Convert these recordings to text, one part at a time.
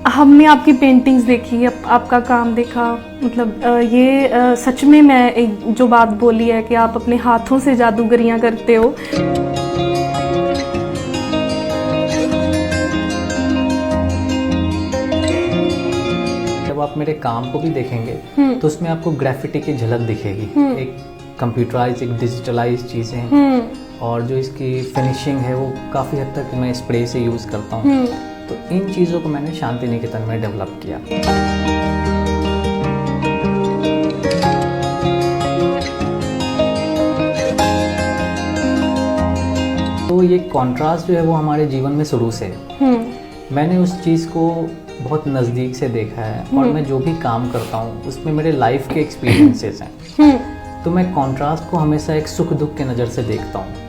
हमने आपकी पेंटिंग्स देखी, आपका काम देखा, मतलब ये सच में मैं एक जो बात बोली है कि आप अपने हाथों से जादूगरियां करते हो। जब आप मेरे काम को भी देखेंगे तो उसमें आपको ग्राफिटी की झलक दिखेगी। एक कंप्यूटराइज, एक डिजिटलाइज चीज़ें हैं और जो इसकी फिनिशिंग है वो काफ़ी हद तक मैं स्प्रे से यूज़ करता हूँ। तो इन चीज़ों को मैंने शांति निकेतन में डेवलप किया। तो ये कॉन्ट्रास्ट जो है वो हमारे जीवन में शुरू से है। मैंने उस चीज़ को बहुत नज़दीक से देखा है और मैं जो भी काम करता हूँ उसमें मेरे लाइफ के एक्सपीरियंसेस हैं। तो मैं कॉन्ट्रास्ट को हमेशा एक सुख दुख के नज़र से देखता हूँ।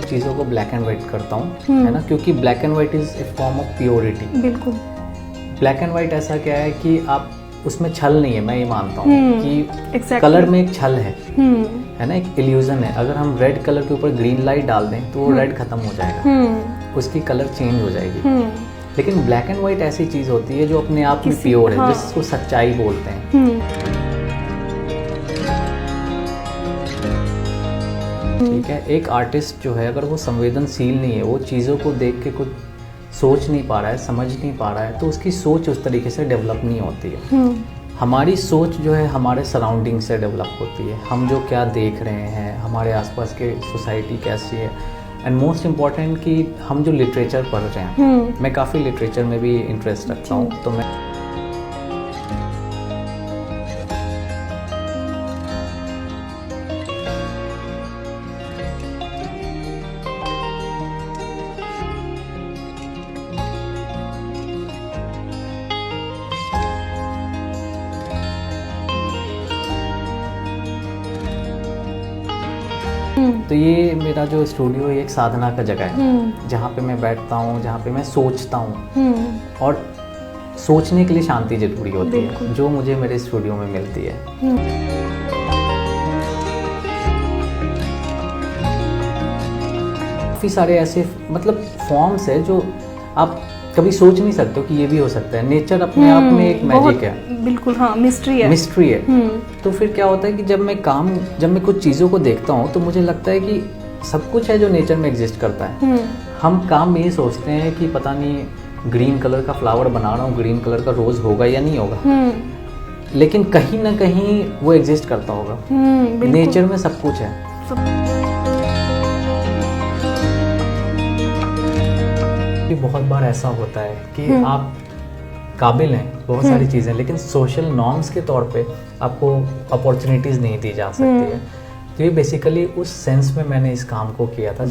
चीज़ों को ब्लैक एंड वाइट करता हूँ, है ना, क्योंकि black and white is a form of purity. बिल्कुल। ब्लैक एंड वाइट ऐसा क्या है कि आप उसमें छल नहीं है, मैं ये मानता हूँ कि कलर में एक छल है ना, एक इल्यूजन है। अगर हम रेड कलर के ऊपर ग्रीन लाइट डाल दें तो वो रेड खत्म हो जाएगा, उसकी कलर चेंज हो जाएगी। लेकिन ब्लैक एंड वाइट ऐसी चीज होती है जो अपने आप में प्योर है, जिसको सच्चाई बोलते हैं। ठीक है, एक आर्टिस्ट जो है अगर वो संवेदनशील नहीं है, वो चीज़ों को देख के कुछ सोच नहीं पा रहा है, समझ नहीं पा रहा है, तो उसकी सोच उस तरीके से डेवलप नहीं होती है। हमारी सोच जो है हमारे सराउंडिंग से डेवलप होती है। हम जो क्या देख रहे हैं, हमारे आसपास के सोसाइटी कैसी है, एंड मोस्ट इम्पॉर्टेंट कि हम जो लिटरेचर पढ़ रहे हैं। मैं काफ़ी लिटरेचर में भी इंटरेस्ट रखता हूँ, तो मैं तो ये मेरा जो स्टूडियो है एक साधना का जगह है, जहाँ पे मैं बैठता हूँ, जहाँ पे मैं सोचता हूँ। और सोचने के लिए शांति जरूरी होती है, जो मुझे मेरे स्टूडियो में मिलती है। काफ़ी सारे ऐसे मतलब फॉर्म्स है जो आप कभी सोच नहीं सकते हो कि ये भी हो सकता है। नेचर अपने आप में एक मैजिक है। बिल्कुल, हाँ, मिस्ट्री है। तो फिर क्या होता है कि जब मैं कुछ चीज़ों को देखता हूँ तो मुझे लगता है कि सब कुछ है जो नेचर में एग्जिस्ट करता है। हम काम में ये सोचते हैं कि पता नहीं ग्रीन कलर का फ्लावर बना रहा हूँ, ग्रीन कलर का रोज होगा या नहीं होगा, लेकिन कहीं ना कहीं वो एग्जिस्ट करता होगा। नेचर में सब कुछ है। बहुत बार ऐसा होता है कि आप काबिल हैं बहुत सारी चीज़ें, लेकिन सोशल नॉर्म्स के तौर पे आपको अपॉर्चुनिटीज़ नहीं दी जा सकती है। तो ये बेसिकली उस सेंस में मैंने इस काम को किया था।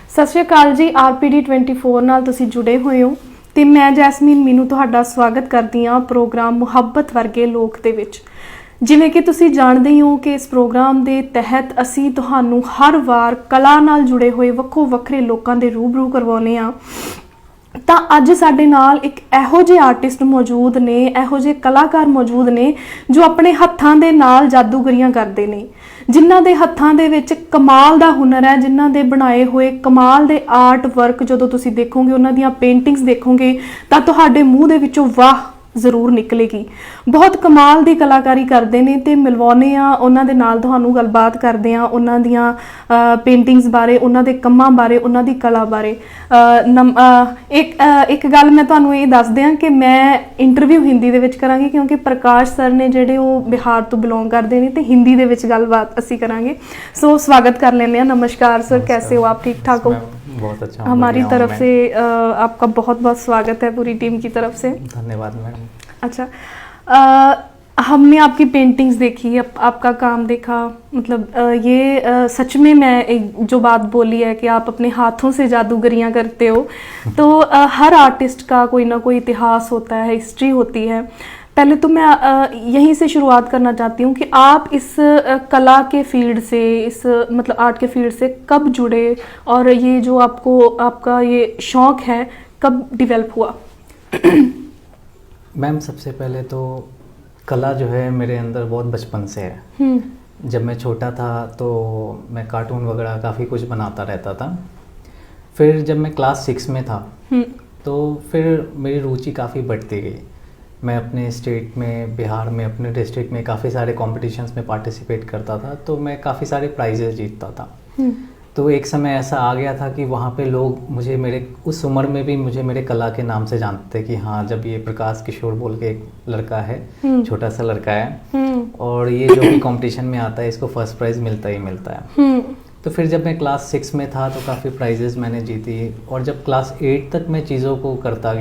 सत श्री अकाल जी, RPD 24 ਨਾਲ ਤੁਸੀਂ ਜੁੜੇ ਹੋਏ ਹੋ ਤੇ ਮੈਂ ਜੈਸਮੀਨ ਮੀਨੂ ਤੁਹਾਡਾ ਸਵਾਗਤ ਕਰਦੀ ਹਾਂ ਪ੍ਰੋਗਰਾਮ ਮੁਹੱਬਤ ਵਰਗੇ ਲੋਕ ਦੇ ਵਿੱਚ। ਜਿਵੇਂ ਕਿ ਤੁਸੀਂ ਜਾਣਦੇ ਹੀ ਹੋ ਕਿ ਇਸ ਪ੍ਰੋਗਰਾਮ ਦੇ ਤਹਿਤ ਅਸੀਂ ਤੁਹਾਨੂੰ ਹਰ ਵਾਰ ਕਲਾ ਨਾਲ ਜੁੜੇ ਹੋਏ ਵੱਖੋ ਵੱਖਰੇ ਲੋਕਾਂ ਦੇ ਰੂਬਰੂ ਕਰਵਾਉਂਦੇ ਹਾਂ। ਤਾਂ ਅੱਜ ਸਾਡੇ ਨਾਲ ਇੱਕ ਇਹੋ ਜਿਹੇ ਆਰਟਿਸਟ ਮੌਜੂਦ ਨੇ, ਇਹੋ ਜਿਹੇ ਕਲਾਕਾਰ ਮੌਜੂਦ ਨੇ ਜੋ ਆਪਣੇ ਹੱਥਾਂ ਦੇ ਨਾਲ ਜਾਦੂਗਰੀਆਂ ਕਰਦੇ ਨੇ, ਜਿਨ੍ਹਾਂ ਦੇ ਹੱਥਾਂ ਦੇ ਵਿੱਚ ਕਮਾਲ ਦਾ ਹੁਨਰ ਹੈ, ਜਿਨ੍ਹਾਂ ਦੇ ਬਣਾਏ ਹੋਏ ਕਮਾਲ ਦੇ ਆਰਟ ਵਰਕ ਜਦੋਂ ਤੁਸੀਂ ਦੇਖੋਗੇ, ਉਹਨਾਂ ਦੀਆਂ ਪੇਂਟਿੰਗਸ ਦੇਖੋਗੇ ਤਾਂ ਤੁਹਾਡੇ ਮੂੰਹ ਦੇ ਵਿੱਚੋਂ ਵਾਹ ਜ਼ਰੂਰ ਨਿਕਲੇਗੀ। ਬਹੁਤ ਕਮਾਲ ਦੀ ਕਲਾਕਾਰੀ ਕਰਦੇ ਨੇ ਤੇ ਮਿਲਵਾਉਂਦੇ ਆ ਉਹਨਾਂ ਦੇ ਨਾਲ, ਤੁਹਾਨੂੰ ਗੱਲਬਾਤ ਕਰਦੇ ਆ ਉਹਨਾਂ ਦੀਆਂ ਪੇਂਟਿੰਗਸ ਬਾਰੇ, ਉਹਨਾਂ ਦੇ ਕੰਮਾਂ ਬਾਰੇ, ਉਹਨਾਂ ਦੀ ਕਲਾ ਬਾਰੇ। ਇੱਕ ਗੱਲ ਮੈਂ ਤੁਹਾਨੂੰ ਇਹ ਦੱਸ ਦਿਆਂ ਕਿ ਮੈਂ ਇੰਟਰਵਿਊ ਹਿੰਦੀ ਦੇ ਵਿੱਚ ਕਰਾਂਗੀ, ਕਿਉਂਕਿ ਪ੍ਰਕਾਸ਼ ਸਰ ਨੇ ਜਿਹੜੇ ਉਹ ਬਿਹਾਰ ਤੋਂ ਬਿਲੋਂਗ ਕਰਦੇ ਨੇ ਤੇ ਹਿੰਦੀ ਦੇ ਵਿੱਚ ਗੱਲਬਾत ਅਸੀਂ ਕਰਾਂगे। ਸੋ स्वागत कर लेते हैं। नमस्कार सर, कैसे हो आप? ठीक ठाक हो? बहुत अच्छा। हमारी तरफ से आपका बहुत बहुत स्वागत है, पूरी टीम की तरफ से। धन्यवाद मैडम। अच्छा, हमने आपकी पेंटिंग्स देखी, आपका काम देखा, मतलब ये सच में मैं एक जो बात बोली है कि आप अपने हाथों से जादूगरियां करते हो। तो हर आर्टिस्ट का कोई ना कोई इतिहास होता है, हिस्ट्री होती है। पहले तो मैं यहीं से शुरुआत करना चाहती हूँ कि आप इस कला के फील्ड से, इस मतलब आर्ट के फील्ड से कब जुड़े और ये जो आपका ये शौक़ है कब डेवलप हुआ? मैम सबसे पहले तो कला जो है मेरे अंदर बहुत बचपन से है। जब मैं छोटा था तो मैं कार्टून वगैरह काफ़ी कुछ बनाता रहता था। फिर जब मैं क्लास 6 में था तो फिर मेरी रुचि काफ़ी बढ़ती गई। मैं अपने स्टेट में, बिहार में, अपने डिस्ट्रिक्ट में काफ़ी सारे कॉम्पिटिशन्स में पार्टिसिपेट करता था, तो मैं काफ़ी सारे प्राइजेस जीतता था। तो एक समय ऐसा आ गया था कि वहाँ पे लोग मुझे, मेरे उस उम्र में भी मुझे मेरे कला के नाम से जानते थे कि हाँ, जब ये प्रकाश किशोर बोल के एक लड़का है, छोटा सा लड़का है, और ये जो भी कंपटीशन में आता है इसको फर्स्ट प्राइज़ मिलता ही मिलता है। तो फिर जब मैं क्लास 6 में था तो काफ़ी प्राइजेस मैंने जीती, और जब क्लास 8 तक मैं चीज़ों को करता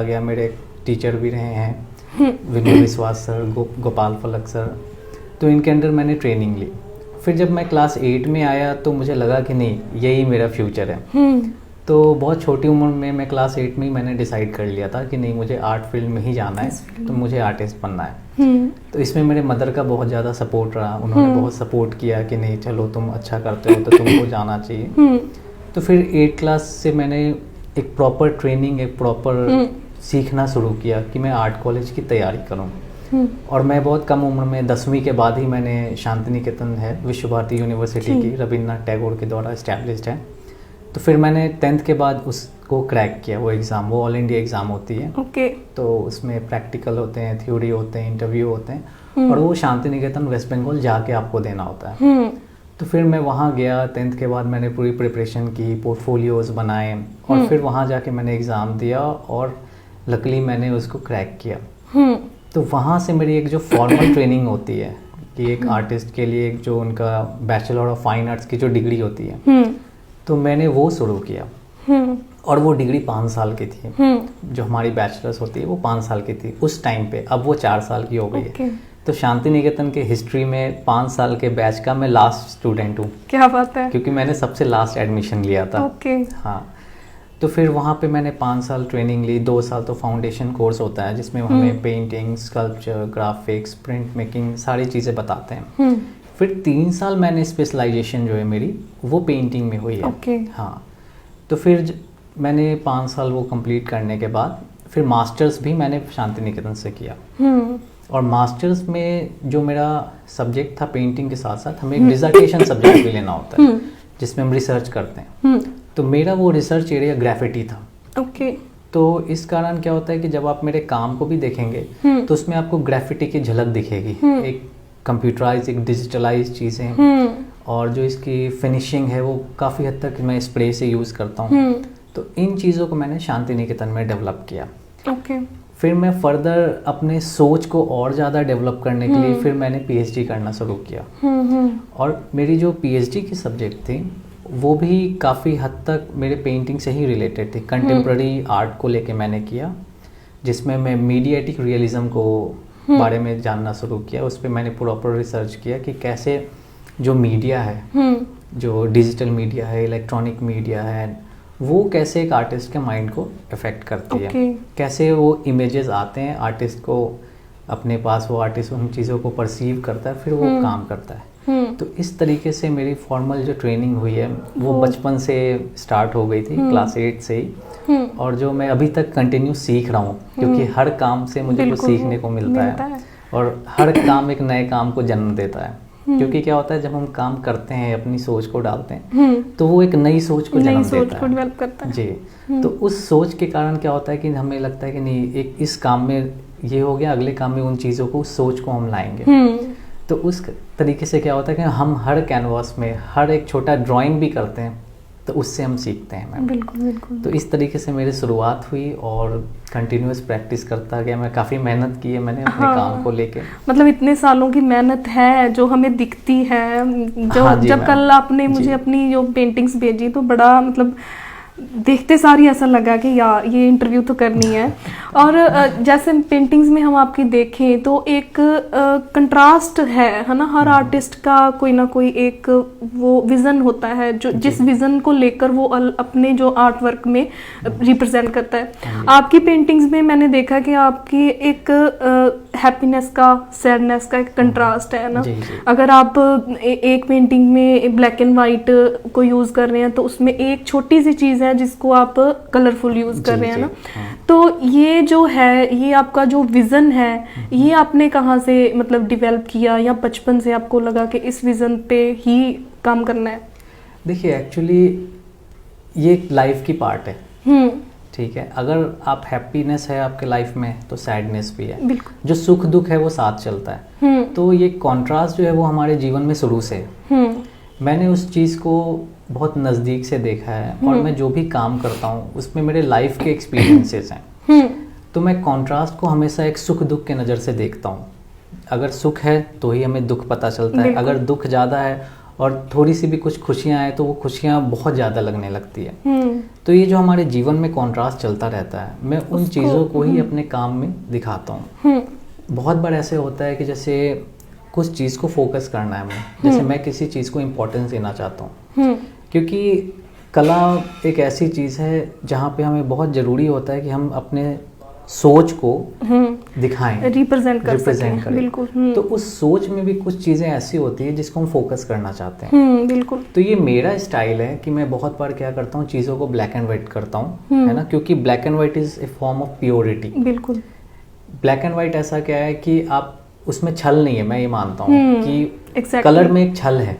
गया। मेरे टीचर भी रहे हैं विनोद विश्वास सर, गोपाल फलक सर, तो इनके अंडर मैंने ट्रेनिंग ली। फिर जब मैं क्लास 8 में आया तो मुझे लगा कि नहीं, यही मेरा फ्यूचर है। तो बहुत छोटी उम्र में, मैं क्लास 8 में ही मैंने डिसाइड कर लिया था कि नहीं, मुझे आर्ट फील्ड में ही जाना है, तो मुझे आर्टिस्ट बनना है। तो इसमें मेरे मदर का बहुत ज़्यादा सपोर्ट रहा। उन्होंने बहुत सपोर्ट किया कि नहीं, चलो तुम अच्छा करते हो तो तुमको जाना चाहिए। तो फिर 8 क्लास से मैंने एक प्रॉपर ट्रेनिंग, एक प्रॉपर सीखना शुरू किया कि मैं आर्ट कॉलेज की तैयारी करूँ। और मैं बहुत कम उम्र में 10वीं के बाद ही मैंने शांति निकेतन है, विश्व भारती यूनिवर्सिटी की, रविन्द्रनाथ टैगोर के द्वारा इस्टेब्लिश्ड है। तो फिर मैंने 10th के बाद उसको क्रैक किया, वो एग्ज़ाम, वो ऑल इंडिया एग्ज़ाम होती है। तो उसमें प्रैक्टिकल होते हैं, थ्योरी होते हैं, इंटरव्यू होते हैं, और वो शांति निकेतन वेस्ट बंगाल जाके आपको देना होता है। तो फिर मैं वहाँ गया। 10th के बाद मैंने पूरी प्रिपरेशन की, पोर्टफोलियोज़ बनाए, और फिर वहाँ जाके मैंने एग्ज़ाम दिया, और लकीली मैंने उसको क्रैक किया। तो वहाँ से मेरी एक जो फॉर्मल ट्रेनिंग होती है कि एक आर्टिस्ट के लिए एक जो उनका बैचलर ऑफ फाइन आर्ट्स की जो डिग्री होती है, तो मैंने वो शुरू किया। और वो डिग्री 5 साल की थी। जो हमारी बैचलर्स होती है वो 5 साल की थी उस टाइम पे, अब वो 4 साल की हो गई है। तो शांति निकेतन के हिस्ट्री में 5 साल के बैच का मैं लास्ट स्टूडेंट हूँ। क्या बात है। क्योंकि मैंने सबसे लास्ट एडमिशन लिया था। हाँ, तो फिर वहाँ पे मैंने 5 साल ट्रेनिंग ली। 2 साल तो फाउंडेशन कोर्स होता है जिसमें हमें painting, sculpture, graphics, print making सारी चीज़ें बताते हैं। फिर 3 साल मैंने स्पेशलाइजेशन जो है मेरी वो पेंटिंग में हुई है। हाँ, तो फिर मैंने 5 साल वो कंप्लीट करने के बाद फिर मास्टर्स भी मैंने शांति निकेतन से किया। और मास्टर्स में जो मेरा सब्जेक्ट था पेंटिंग के साथ साथ हमें एक डिसर्टेशन सब्जेक्ट भी लेना होता है जिसमें हम रिसर्च करते हैं। तो मेरा वो रिसर्च एरिया ग्राफिटी था। तो इस कारण क्या होता है कि जब आप मेरे काम को भी देखेंगे तो उसमें आपको ग्राफिटी की झलक दिखेगी। एक कंप्यूटराइज, एक डिजिटलाइज चीज़ें, और जो इसकी फिनिशिंग है वो काफ़ी हद तक मैं स्प्रे से यूज़ करता हूँ। तो इन चीज़ों को मैंने शांति निकेतन में डेवलप किया। फिर मैं फर्दर अपने सोच को और ज़्यादा डेवलप करने के लिए फिर मैंने पीएचडी करना शुरू किया। और मेरी जो पीएचडी की सब्जेक्ट थी वो भी काफ़ी हद तक मेरे पेंटिंग से ही रिलेटेड थी। कंटेम्प्ररी आर्ट को लेके मैंने किया, जिसमें मैं मीडियाटिक रियलिज्म को बारे में जानना शुरू किया। उस पर मैंने प्रॉपर रिसर्च किया कि कैसे जो मीडिया है, जो डिजिटल मीडिया है, इलेक्ट्रॉनिक मीडिया है, वो कैसे एक आर्टिस्ट के माइंड को अफेक्ट करती है। कैसे वो इमेजेस आते हैं आर्टिस्ट को अपने पास, वो आर्टिस्ट उन चीज़ों को परसीव करता है, फिर वो काम करता है। तो इस तरीके से मेरी फॉर्मल जो ट्रेनिंग हुई है वो बचपन से स्टार्ट हो गई थी, क्लास 8 से ही। और जो मैं अभी तक कंटिन्यू सीख रहा हूँ, क्योंकि हर काम से मुझे कुछ सीखने को मिलता है और हर काम एक नए काम को जन्म देता है। क्योंकि क्या होता है, जब हम काम करते हैं, अपनी सोच को डालते हैं, तो वो एक नई सोच को जन्म देता है, डेवलप करता है। जी। तो उस सोच के कारण क्या होता है कि हमें लगता है कि नहीं, एक इस काम में ये हो गया, अगले काम में उन चीज़ों को, उस सोच को हम लाएंगे। तो उस तरीके से क्या होता है कि हम हर कैनवास में हर एक छोटा ड्राइंग भी करते हैं, तो उससे हम सीखते हैं। मैम बिल्कुल। तो इस तरीके से मेरी शुरुआत हुई और कंटिन्यूअस प्रैक्टिस करता गया। मैं काफ़ी मेहनत की है मैंने अपने काम को लेके। मतलब इतने सालों की मेहनत है जो हमें दिखती है। जब कल आपने मुझे अपनी जो पेंटिंग्स भेजी तो बड़ा मतलब देखते सारी ऐसा लगा कि यार ये इंटरव्यू तो करनी है। और जैसे पेंटिंग्स में हम आपकी देखें तो एक कंट्रास्ट है ना, हर आर्टिस्ट का कोई ना कोई एक वो विज़न होता है जो जिस विज़न को लेकर वो अपने जो आर्ट वर्क में रिप्रेजेंट करता है। आपकी पेंटिंग्स में मैंने देखा कि आपकी एक हैप्पीनेस का, सैडनेस का एक कंट्रास्ट है ना। अगर आप एक पेंटिंग में ब्लैक एंड वाइट को यूज़ कर रहे हैं तो उसमें एक छोटी सी चीज़ है जिसको आप कलरफुल यूज़ कर रहे हैं ना। तो ये जो है, ये आपका जो विज़न है, ये आपने कहाँ से मतलब डेवलप किया, या बचपन से आपको लगा कि इस विज़न पे ही काम करना है? देखिए एक्चुअली ये एक लाइफ की पार्ट है, ठीक है। अगर आप हैप्पीनेस है आपके लाइफ में तो सैडनेस भी है, बिल्कुल। जो सुख दुख है वो साथ चलता है। तो ये कॉन्ट्रास्ट जो है वो हमारे जीवन में शुरू से है। मैंने उस चीज़ को बहुत नज़दीक से देखा है, और मैं जो भी काम करता हूँ उसमें मेरे लाइफ के एक्सपीरियंसेस हैं। तो मैं कॉन्ट्रास्ट को हमेशा एक सुख दुख के नज़र से देखता हूँ। अगर सुख है तो ही हमें दुख पता चलता है, अगर दुख ज़्यादा है और थोड़ी सी भी कुछ खुशियाँ आए तो वो खुशियाँ बहुत ज़्यादा लगने लगती है। तो ये जो हमारे जीवन में कॉन्ट्रास्ट चलता रहता है, मैं उन चीज़ों को ही अपने काम में दिखाता हूँ। बहुत बार ऐसे होता है कि जैसे कुछ चीज़ को फोकस करना है हमें, जैसे मैं किसी चीज़ को इम्पोर्टेंस देना चाहता हूँ, क्योंकि कला एक ऐसी चीज़ है जहाँ पे हमें बहुत ज़रूरी होता है कि हम अपने सोच को दिखाएं, रिप्रेजेंट करें। बिल्कुल। तो उस सोच में भी कुछ चीज़ें ऐसी होती है जिसको हम फोकस करना चाहते हैं। बिल्कुल। तो ये मेरा स्टाइल है कि मैं बहुत बार क्या करता हूँ, चीज़ों को ब्लैक एंड वाइट करता हूँ, है ना, क्योंकि black and white is a form of purity. बिल्कुल। ब्लैक एंड वाइट ऐसा क्या है कि आप उसमें छल नहीं है, मैं ये मानता हूँ कि exactly. कलर में एक छल है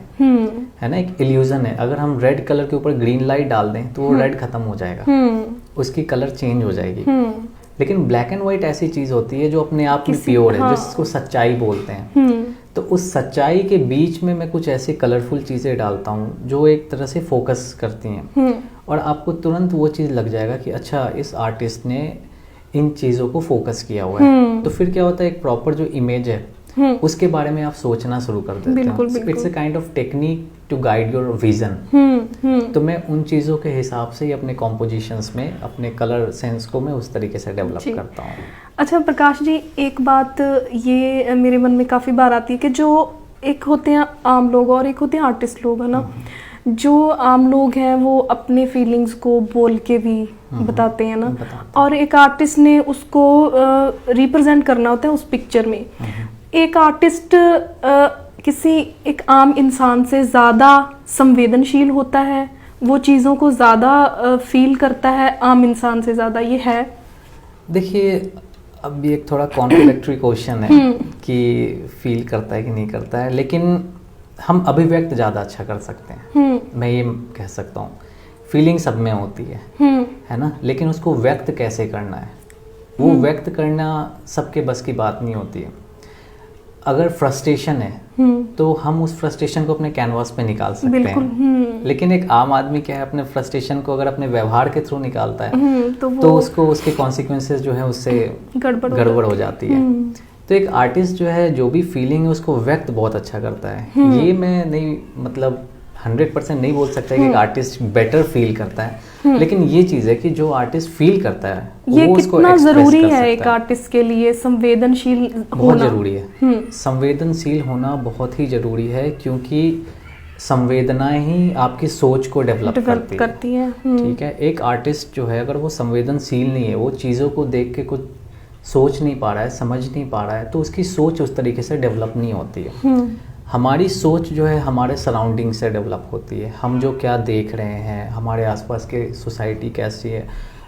ना, एक इल्यूजन है। अगर हम रेड कलर के ऊपर ग्रीन लाइट डाल दें तो वो रेड खत्म हो जाएगा, उसकी कलर चेंज हो जाएगी। लेकिन ब्लैक एंड वाइट ऐसी चीज होती है जो अपने आप में प्योर है, जिसको सच्चाई बोलते हैं। तो उस सच्चाई के बीच में मैं कुछ ऐसी कलरफुल चीजें डालता हूँ जो एक तरह से फोकस करती हैं, और आपको तुरंत वो चीज लग जाएगा कि अच्छा इस आर्टिस्ट ने इन चीज़ों को फोकस किया हुआ है। तो फिर क्या होता है, एक प्रॉपर जो इमेज है उसके बारे में आप सोचना शुरू कर देते हैं। It's a kind of technique to guide your vision. तो मैं उन चीज़ों के हिसाब से ही अपने कॉम्पोजिशंस में अपने कलर सेंस को मैं उस तरीके से डेवलप करता हूँ। अच्छा प्रकाश जी, एक बात ये मेरे मन में काफ़ी बार आती है कि जो एक होते हैं आम लोग और एक होते हैं आर्टिस्ट लोग, है ना। जो आम लोग हैं वो अपने फीलिंग्स को बोल के भी बताते हैं ना, और एक आर्टिस्ट ने उसको रिप्रेजेंट करना होता है उस पिक्चर में। एक आर्टिस्ट किसी एक आम इंसान से ज़्यादा संवेदनशील होता है, वो चीज़ों को ज़्यादा फील करता है आम इंसान से ज़्यादा, ये है? देखिए अब ये एक थोड़ा कॉन्ट्रडिक्टरी क्वेश्चन है कि फील करता है कि नहीं करता है, लेकिन हम अभिव्यक्त ज़्यादा अच्छा कर सकते हैं। मैं ये कह सकता हूँ, फीलिंग सब में होती है ना, लेकिन उसको व्यक्त कैसे करना है, वो व्यक्त करना सबके बस की बात नहीं होती है। अगर फ्रस्ट्रेशन है तो हम उस फ्रस्ट्रेशन को अपने कैनवास पे निकाल सकते हैं, लेकिन एक आम आदमी क्या है, अपने फ्रस्ट्रेशन को अगर अपने व्यवहार के थ्रू निकालता है तो उसको उसके कॉन्सिक्वेंसेस जो है उससे गड़बड़ हो जाती है। तो एक आर्टिस्ट जो है जो भी फीलिंग है उसको व्यक्त बहुत अच्छा करता है। ये मैं नहीं मतलब 100% नहीं बोल सकता कि एक आर्टिस्ट बेटर फील करता है, लेकिन ये चीज़ है कि जो आर्टिस्ट फील करता है ये वो उसको कितना जरूरी है एक आर्टिस्ट के लिए संवेदनशील होना। बहुत ज़रूरी है, संवेदनशील होना बहुत ही ज़रूरी है, क्योंकि संवेदनाएं ही आपकी सोच को डेवलप करती है। ठीक है, एक आर्टिस्ट जो है अगर वो संवेदनशील नहीं है, वो चीज़ों को देख के कुछ सोच नहीं पा रहा है, समझ नहीं पा रहा है, तो उसकी सोच उस तरीके से डेवलप नहीं होती है। हमारी सोच जो है हमारे सराउंडिंग से डेवलप होती है, हम जो क्या देख रहे हैं, हमारे आसपास के सोसाइटी कैसी है,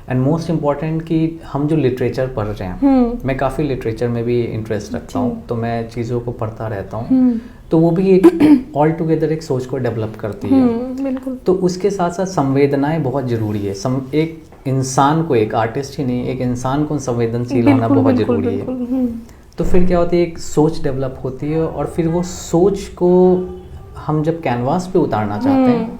एंड मोस्ट इम्पॉर्टेंट कि हम जो लिटरेचर पढ़ रहे हैं। मैं काफ़ी लिटरेचर में भी इंटरेस्ट रखता हूँ, तो मैं चीज़ों को पढ़ता रहता हूँ, तो वो भी एक ऑल टुगेदर एक सोच को डेवलप करती है। बिल्कुल। तो उसके साथ साथ संवेदनाएं बहुत ज़रूरी है। एक इंसान को, एक आर्टिस्ट ही नहीं, एक इंसान को संवेदनशील होना बहुत ज़रूरी है। तो फिर क्या होती है, एक सोच डेवलप होती है, और फिर वो सोच को हम जब कैनवास पे उतारना चाहते हैं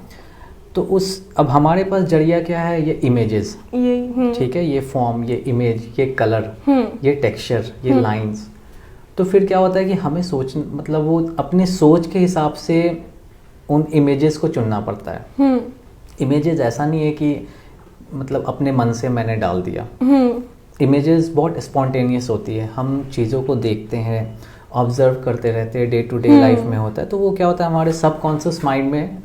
तो अब हमारे पास जरिया क्या है, ये इमेजेस, ठीक है, ये फॉर्म, ये इमेज, ये कलर, ये टेक्सचर, ये लाइंस। तो फिर क्या होता है कि हमें मतलब वो अपने सोच के हिसाब से उन इमेजेस को चुनना पड़ता है। इमेजेस ऐसा नहीं है कि मतलब अपने मन से मैंने डाल दिया। इमेजेस बहुत स्पॉन्टेनियस होती है, हम चीज़ों को देखते हैं, ऑब्जर्व करते रहते हैं, डे टू डे लाइफ में होता है, तो वो क्या होता है हमारे सबकॉन्शियस माइंड में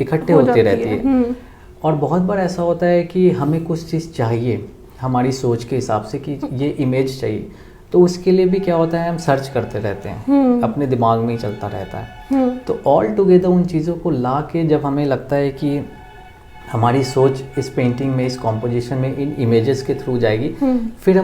इकट्ठे होती रहती है। और बहुत बार ऐसा होता है कि हमें कुछ चीज़ चाहिए हमारी सोच के हिसाब से कि ये इमेज चाहिए, तो उसके लिए भी क्या होता है हम सर्च करते रहते हैं, अपने दिमाग में ही चलता रहता है। तो ऑल टुगेदर उन चीज़ों को ला के जब हमें लगता है कि हमारी सोच इस पेंटिंग में, इस कॉम्पोजिशन में, इन इमेजेस के थ्रू जाएगी, फिर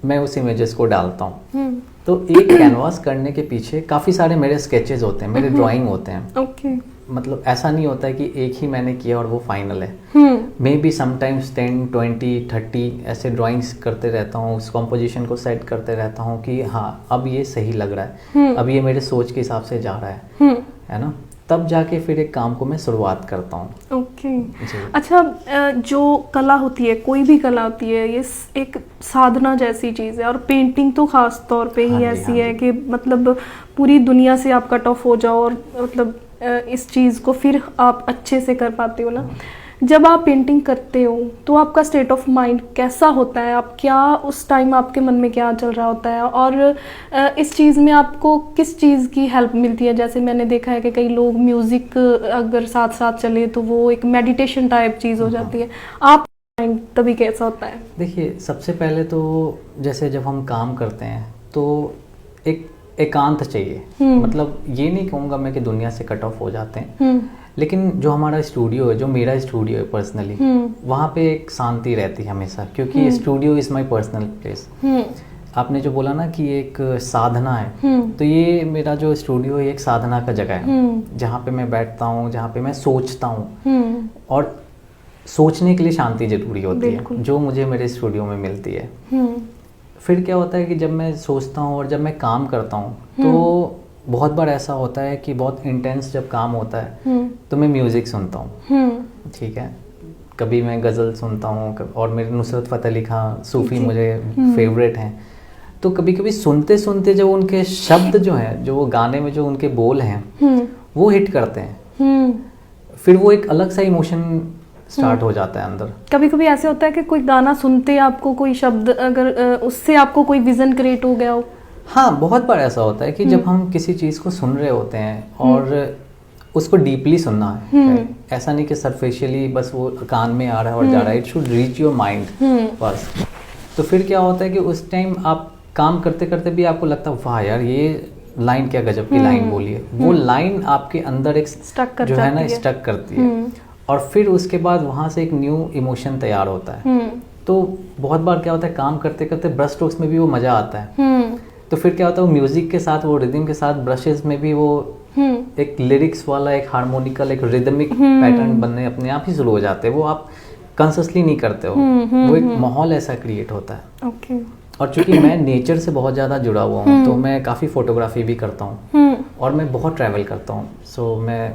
मैं उस इमेजेस को डालता हूँ। तो एक कैनवास करने के पीछे काफ़ी सारे मेरे स्केचेस होते हैं, मेरे ड्राइंग होते हैं। ओके। मतलब ऐसा नहीं होता है कि एक ही मैंने किया और वो फाइनल है। मे बी समटाइम्स 10, 20, 30 ऐसे ड्राइंग्स करते रहता हूँ, उस कॉम्पोजिशन को सेट करते रहता हूँ कि हाँ अब ये सही लग रहा है, अब ये मेरे सोच के हिसाब से जा रहा है ना। तब जाके फिर एक काम को मैं शुरुआत करता हूँ। ओके। अच्छा, जो कला होती है, कोई भी कला होती है, ये एक साधना जैसी चीज़ है, और पेंटिंग तो खास तौर पे ही ऐसी है कि मतलब पूरी दुनिया से आप कट ऑफ हो जाओ और मतलब इस चीज़ को फिर आप अच्छे से कर पाते हो ना। जब आप पेंटिंग करते हो तो आपका स्टेट ऑफ माइंड कैसा होता है? आप क्या उस टाइम आपके मन में क्या चल रहा होता है, और इस चीज़ में आपको किस चीज़ की हेल्प मिलती है? जैसे मैंने देखा है कि कई लोग म्यूज़िक अगर साथ साथ चले तो वो एक मेडिटेशन टाइप चीज़ हो जाती है। आप माइंड तभी कैसा होता है? देखिए, सबसे पहले तो जैसे जब हम काम करते हैं तो एक एकांत चाहिए। मतलब ये नहीं कहूँगा मैं कि दुनिया से कट ऑफ हो जाते हैं, लेकिन जो हमारा स्टूडियो है, जो मेरा स्टूडियो है पर्सनली, वहाँ पे एक शांति रहती है हमेशा, क्योंकि studio is my personal place. आपने जो बोला ना कि एक साधना है, तो ये मेरा जो स्टूडियो है एक साधना का जगह है, जहाँ पे मैं बैठता हूँ, जहाँ पे मैं सोचता हूँ। और सोचने के लिए शांति जरूरी होती है, जो मुझे मेरे स्टूडियो में मिलती है। फिर क्या होता है कि जब मैं सोचता हूँ और जब मैं काम करता हूँ तो बहुत बार ऐसा होता है कि बहुत इंटेंस जब काम होता है तो मैं म्यूज़िक सुनता हूँ। ठीक है, कभी मैं गज़ल सुनता हूँ, और मेरे नुसरत फ़तेह अली खां सूफ़ी मुझे फेवरेट हैं। तो कभी कभी सुनते सुनते जो उनके शब्द जो हैं, जो वो गाने में जो उनके बोल हैं वो हिट करते हैं, फिर वो एक अलग सा इमोशन स्टार्ट हो जाता है अंदर। कभी कभी ऐसे होता है कि कोई गाना सुनते आपको कोई शब्द, अगर उससे आपको कोई विजन क्रिएट हो गया हो? हाँ, बहुत बार ऐसा होता है कि जब हम किसी चीज़ को सुन रहे होते हैं और उसको डीपली सुनना है, ऐसा नहीं कि सरफेशियली बस वो कान में आ रहा है और जा रहा है, it should reach your mind first. तो फिर क्या होता है कि उस टाइम आप काम करते करते भी आपको लगता है वाह यार ये लाइन क्या गजब की लाइन बोली है, वो लाइन आपके अंदर एक जो है ना स्टक करती है, और फिर उसके बाद वहाँ से एक न्यू इमोशन तैयार होता है। तो बहुत बार क्या होता है, काम करते करते ब्रश स्ट्रोक्स में भी वो मज़ा आता है, तो फिर क्या होता है वो म्यूज़िक के साथ, वो रिदम के साथ ब्रशेस में भी वो एक लिरिक्स वाला, एक हार्मोनिकल, एक रिदमिक पैटर्न बनने अपने आप ही शुरू हो जाते हैं। वो आप कॉन्शियसली नहीं करते हो, वो एक माहौल ऐसा क्रिएट होता है। ओके। और चूंकि मैं नेचर से बहुत ज़्यादा जुड़ा हुआ हूँ, तो मैं काफ़ी फ़ोटोग्राफी भी करता हूँ और मैं बहुत ट्रैवल करता हूँ। सो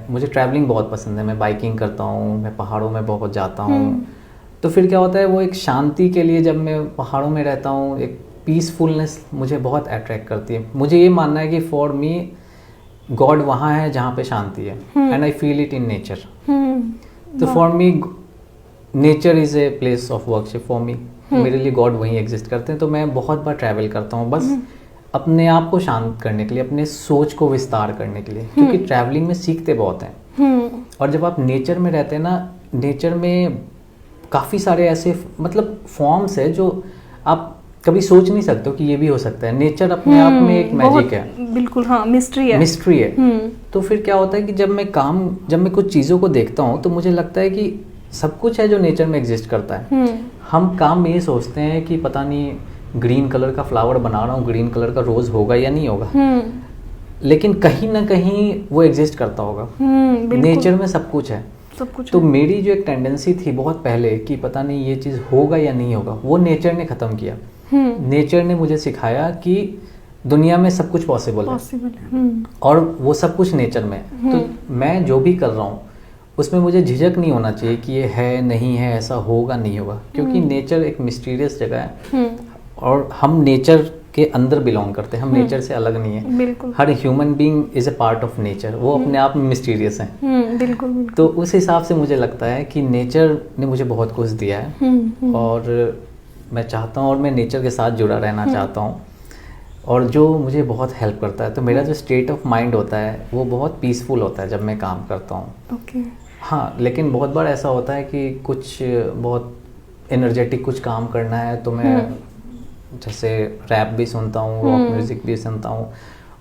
मुझे ट्रैवलिंग बहुत पसंद है, मैं बाइकिंग करता हूँ, मैं पहाड़ों में बहुत जाता हूँ। तो फिर क्या होता है, वो एक शांति के लिए जब मैं पहाड़ों में रहता हूँ, एक पीसफुलनेस मुझे बहुत अट्रैक्ट करती है। मुझे ये मानना है कि फॉर मी गॉड वहाँ है जहाँ पे शांति है, and I feel it in nature. तो for me nature is a place of worship for me. मेरे लिए गॉड वहीं एग्जिस्ट करते हैं। तो मैं बहुत बार ट्रैवल करता हूँ बस अपने आप को शांत करने के लिए, अपने सोच को विस्तार करने के लिए, क्योंकि ट्रैवलिंग में सीखते बहुत हैं। और जब आप नेचर में रहते हैं ना, नेचर में काफ़ी सारे ऐसे मतलब फॉर्म्स है जो आप कभी सोच नहीं सकते हो कि ये भी हो सकता है। नेचर अपने आप में एक मैजिक है, बिल्कुल। हाँ, मिस्ट्री है। तो फिर क्या होता है कि जब मैं कुछ चीज़ों को देखता हूँ तो मुझे लगता है कि सब कुछ है जो नेचर में एग्जिस्ट करता है। हम काम में ये सोचते हैं कि पता नहीं ग्रीन कलर का फ्लावर बना रहा हूँ, ग्रीन कलर का रोज होगा या नहीं होगा, लेकिन कहीं ना कहीं वो एग्जिस्ट करता होगा। नेचर में सब कुछ है। तो मेरी जो एक टेंडेंसी थी बहुत पहले कि पता नहीं ये चीज़ होगा या नहीं होगा, वो नेचर ने ख़त्म किया। नेचर ने मुझे सिखाया कि दुनिया में सब कुछ पॉसिबल है, और वो सब कुछ नेचर में है। तो मैं जो भी कर रहा हूँ उसमें मुझे झिझक नहीं होना चाहिए कि ये है नहीं है, ऐसा होगा नहीं होगा, क्योंकि नेचर एक मिस्टीरियस जगह है और हम नेचर के अंदर बिलोंग करते हैं, हम नेचर से अलग नहीं है। बिल्कुल। हर human being is a part of nature, वो अपने आप में मिस्टीरियस है। बिल्कुल। तो उस हिसाब से मुझे लगता है कि नेचर ने मुझे बहुत कुछ दिया है, और मैं चाहता हूँ और मैं नेचर के साथ जुड़ा रहना चाहता हूँ, और जो मुझे बहुत हेल्प करता है। तो मेरा जो स्टेट ऑफ माइंड होता है वो बहुत पीसफुल होता है जब मैं काम करता हूँ। ओके। हाँ, लेकिन बहुत बार ऐसा होता है कि कुछ बहुत एनर्जेटिक कुछ काम करना है तो मैं जैसे रैप भी सुनता हूँ, रॉक म्यूज़िक भी सुनता हूँ,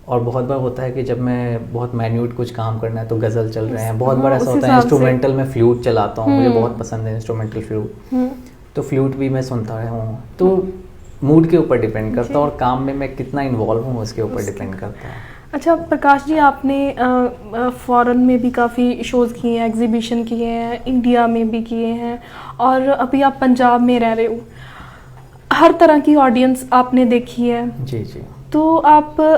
और बहुत बार होता है कि जब मैं बहुत मैन्यूट कुछ काम करना है तो गज़ल चल रहे हैं, बहुत बार हाँ, ऐसा उस होता है हिसाब से। इंस्ट्रूमेंटल में फ्लूट चलाता हूँ, मुझे बहुत पसंद है इंस्ट्रूमेंटल फ्लूट, तो फ्लूट भी मैं सुनता रहा हूँ। तो मूड के ऊपर डिपेंड करता है और काम में मैं कितना इन्वॉल्व हूँ उसके ऊपर डिपेंड करता है। अच्छा प्रकाश जी, आपने फॉरेन में भी काफ़ी शोज़ किए हैं, एग्जीबिशन किए हैं, इंडिया में भी किए हैं, और अभी आप पंजाब में रह रहे हो। हर तरह की ऑडियंस आपने देखी है। जी जी। तो आपका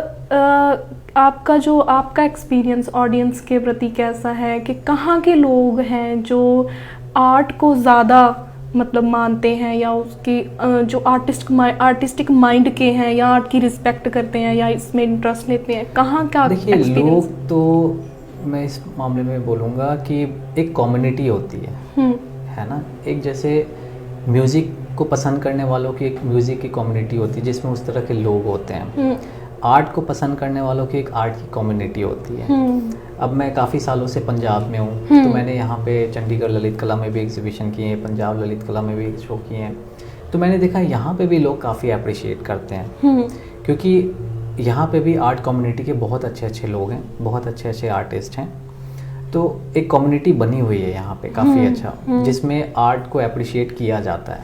एक्सपीरियंस ऑडियंस के प्रति कैसा है, कि कहाँ के लोग हैं जो आर्ट को ज़्यादा मतलब मानते हैं, या उसकी जो आर्टिस्टिक माइंड के हैं, या आर्ट की रिस्पेक्ट करते हैं, या इसमें इंटरेस्ट लेते हैं, कहाँ का देखिए एक्सपीरियंस? लोग तो मैं इस मामले में बोलूँगा कि एक कम्युनिटी होती है ना, एक जैसे म्यूज़िक को पसंद करने वालों की एक म्यूज़िक की कम्युनिटी होती है जिसमें उस तरह के लोग होते हैं। आर्ट को पसंद करने वालों की एक आर्ट की कम्युनिटी होती है। अब मैं काफ़ी सालों से पंजाब में हूँ, तो मैंने यहाँ पे चंडीगढ़ ललित कला में भी एग्जीबिशन किए हैं, पंजाब ललित कला में भी शो किए हैं, तो मैंने देखा यहाँ पे भी लोग काफ़ी अप्रिशिएट करते हैं, क्योंकि यहाँ पे भी आर्ट कम्युनिटी के बहुत अच्छे अच्छे लोग हैं, बहुत अच्छे अच्छे आर्टिस्ट हैं। तो एक कम्युनिटी बनी हुई है यहाँ पे काफ़ी अच्छा, जिसमें आर्ट को अप्रिशिएट किया जाता है।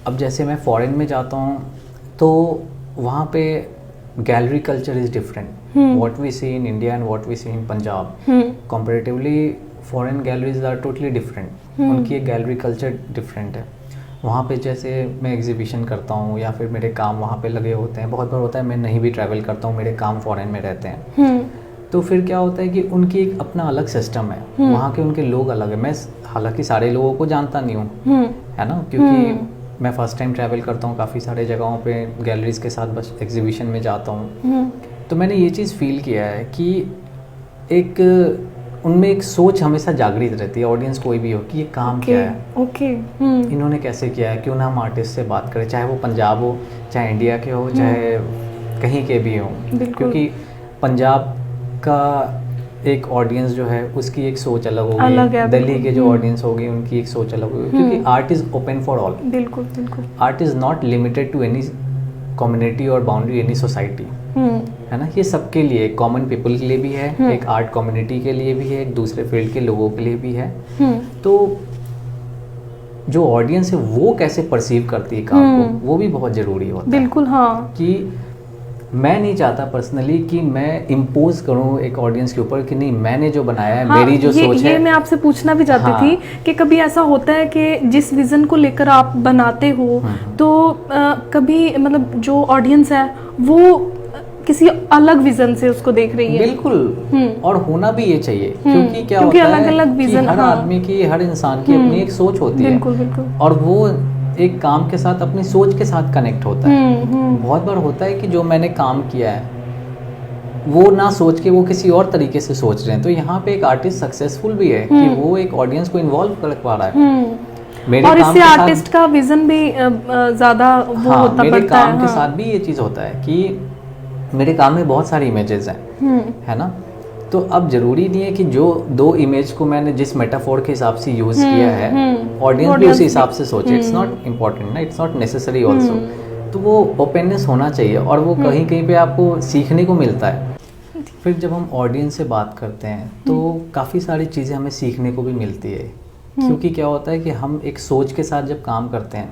अब जैसे मैं फॉरेन में जाता हूँ तो वहाँ पे gallery culture is different, what we see in India and what we see in Punjab, comparatively foreign galleries are totally different, उनकी एक गैलरी कल्चर डिफरेंट है। वहाँ पे जैसे मैं एग्जीबिशन करता हूँ या फिर मेरे काम वहाँ पे लगे होते हैं, बहुत बार होता है मैं नहीं भी ट्रैवल करता हूँ, मेरे काम फॉरेन में रहते हैं, तो फिर क्या होता है कि उनकी एक अपना अलग सिस्टम है, वहाँ के उनके लोग अलग है। मैं हालांकि सारे लोगों को जानता नहीं हूँ, है ना, क्योंकि मैं फर्स्ट टाइम ट्रैवल करता हूँ काफ़ी सारे जगहों पे गैलरीज के साथ, बस एग्जीबिशन में जाता हूँ, तो मैंने ये चीज़ फील किया है कि एक उनमें एक सोच हमेशा जागृत रहती है, ऑडियंस कोई भी हो, कि ये काम क्या है, इन्होंने कैसे किया है, क्यों ना हम आर्टिस्ट से बात करें, चाहे वो पंजाब हो, चाहे इंडिया के हो, चाहे कहीं के भी हो, क्योंकि पंजाब का एक ऑडियंस जो है उसकी एक सोच अलग होगी, दिल्ली के जो ऑडियंस होगी उनकी एक सोच अलग होगी, क्योंकि art is open for all. बिल्कुल बिल्कुल। Art is not limited to any community और बाउंड्री एनी सोसाइटी, है ना, ये सबके लिए, कॉमन पीपल के लिए भी है, एक आर्ट कम्युनिटी के लिए भी है, एक दूसरे फील्ड के लोगों के लिए भी है। तो जो ऑडियंस है वो कैसे परसीव करती है काम को, वो भी बहुत ज़रूरी होता है। बिल्कुल, हाँ। कि मैं नहीं चाहता पर्सनली कि मैं इम्पोज करूं एक ऑडियंस के ऊपर कि नहीं मैंने जो बनाया है, हाँ, मेरी जो सोच है। ये मैं आपसे पूछना भी चाहती थी कि कभी ऐसा होता है कि जिस विजन को लेकर आप बनाते हो तो कभी मतलब जो ऑडियंस है वो किसी अलग विजन से उसको देख रही है? बिल्कुल, और होना भी ये चाहिए, क्योंकि क्या होता है अलग-अलग कि हर आदमी की, हर इंसान की अपनी एक सोच होती है, बिल्कुल बिल्कुल, और वो एक काम के साथ अपनी सोच के साथ कनेक्ट होता है। बहुत बार होता है कि जो मैंने काम किया है वो ना सोच के वो किसी और तरीके से सोच रहे हैं, तो यहाँ पे एक आर्टिस्ट सक्सेसफुल भी है कि वो एक ऑडियंस को इन्वॉल्व कर पा रहा है। और इससे आर्टिस्ट का विजन भी ज्यादा वो होता मेरे पड़ता काम के साथ भी ये चीज़ होता है कि मेरे काम में बहुत सारी इमेजेस हैं, है ना, तो अब जरूरी नहीं है कि जो दो इमेज को मैंने जिस मेटाफोर के हिसाब से यूज किया है ऑडियंस भी उसी हिसाब से सोचे। इट्स नॉट इम्पोर्टेंट ना, इट्स नॉट नेसेसरी ऑल्सो। तो वो ओपननेस होना चाहिए, और वो कहीं कहीं पे आपको सीखने को मिलता है। फिर जब हम ऑडियंस से बात करते हैं तो काफ़ी सारी चीज़ें हमें सीखने को भी मिलती है, क्योंकि क्या होता है कि हम एक सोच के साथ जब काम करते हैं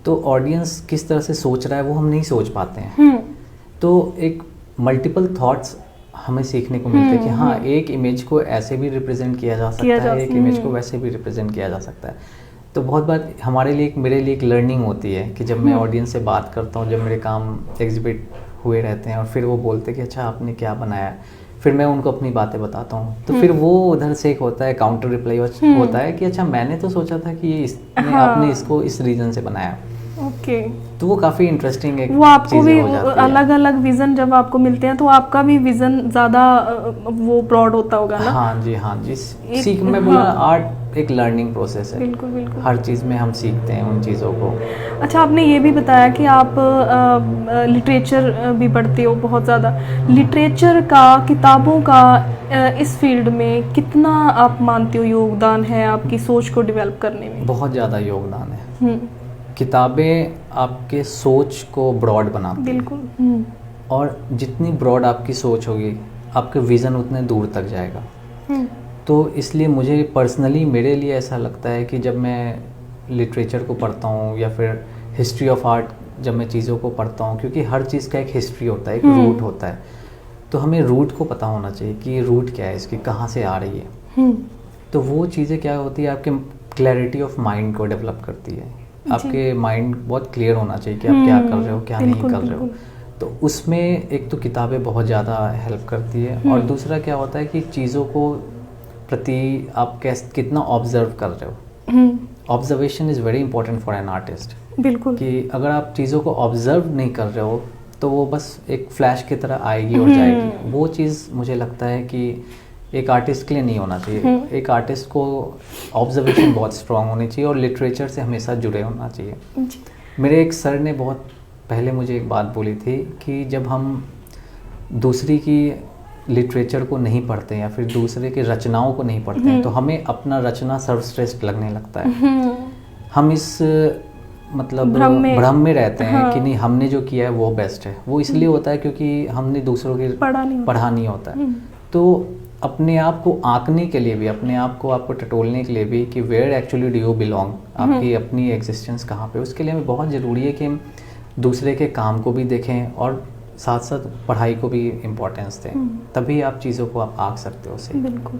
तो ऑडियंस किस तरह से सोच रहा है वो हम नहीं सोच पाते हैं, तो एक मल्टीपल थॉट्स हमें सीखने को मिलते हैं कि हाँ एक इमेज को ऐसे भी रिप्रेजेंट किया जा सकता है, एक इमेज को वैसे भी रिप्रेजेंट किया जा सकता है। तो बहुत बार हमारे लिए, मेरे लिए एक लर्निंग होती है कि जब मैं ऑडियंस से बात करता हूँ, जब मेरे काम एग्जिबिट हुए रहते हैं और फिर वो बोलते हैं कि अच्छा आपने क्या बनाया, फिर मैं उनको अपनी बातें बताता हूँ, तो फिर वो उधर से एक होता है काउंटर रिप्लाई होता है कि अच्छा मैंने तो सोचा था कि ये आपने इसको इस रीजन से बनाया। ओके, तो वो काफ़ी इंटरेस्टिंग है, वो आपको भी अलग अलग विजन जब आपको मिलते हैं तो आपका भी विजन ज़्यादा वो ब्रॉड होता होगा ना? हाँ जी, सीख मैं बोला आर्ट एक लर्निंग प्रोसेस है। बिल्कुल बिल्कुल, हर चीज़ में हम सीखते हैं उन चीज़ों को। अच्छा, आपने ये भी बताया कि आप लिटरेचर भी पढ़ते हो बहुत ज़्यादा। लिटरेचर का, किताबों का इस फील्ड में कितना आप मानते हो योगदान है आपकी सोच को डेवलप करने में? बहुत ज़्यादा योगदान है। किताबें आपके सोच को ब्रॉड बनाती हैं। बिल्कुल। और जितनी ब्रॉड आपकी सोच होगी आपके विज़न उतने दूर तक जाएगा। तो इसलिए मुझे पर्सनली, मेरे लिए ऐसा लगता है कि जब मैं लिटरेचर को पढ़ता हूँ या फिर हिस्ट्री ऑफ आर्ट जब मैं चीज़ों को पढ़ता हूँ, क्योंकि हर चीज़ का एक हिस्ट्री होता है, एक रूट होता है, तो हमें रूट को पता होना चाहिए कि ये रूट क्या है, इसकी कहाँ से आ रही है। तो वो चीज़ें क्या होती है, आपके क्लैरिटी ऑफ माइंड को डेवलप करती है। आपके माइंड बहुत क्लियर होना चाहिए कि आप क्या कर रहे हो, क्या नहीं कर रहे हो। तो उसमें एक तो किताबें बहुत ज़्यादा हेल्प करती है, और दूसरा क्या होता है कि चीज़ों को प्रति आप कितना ऑब्जर्व कर रहे हो। Observation is very important for an artist. बिल्कुल। कि अगर आप चीज़ों को ऑब्जर्व नहीं कर रहे हो तो वो बस एक फ्लैश की तरह आएगी और जाएगी। वो चीज़ मुझे लगता है कि एक आर्टिस्ट के लिए नहीं होना चाहिए। एक आर्टिस्ट को ऑब्जर्वेशन बहुत स्ट्रांग होनी चाहिए और लिटरेचर से हमेशा जुड़े होना चाहिए। मेरे एक सर ने बहुत पहले मुझे एक बात बोली थी कि जब हम दूसरी की लिटरेचर को नहीं पढ़ते हैं या फिर दूसरे के रचनाओं को नहीं पढ़ते हैं तो हमें अपना रचना सर्वश्रेष्ठ लगने लगता है। हम इस मतलब भ्रम में रहते हैं कि नहीं, हमने जो किया है वो बेस्ट है। वो इसलिए होता है क्योंकि हमने दूसरों की पढ़ा नहीं होता है। तो अपने आप को आंकने के लिए भी, अपने आप को आपको टटोलने के लिए भी कि where actually do you belong, आपकी अपनी एग्जिस्टेंस कहाँ पे, उसके लिए हमें बहुत ज़रूरी है कि हम दूसरे के काम को भी देखें और साथ साथ पढ़ाई को भी इम्पोर्टेंस दें। तभी आप चीज़ों को आप आंक सकते हो उससे। बिल्कुल।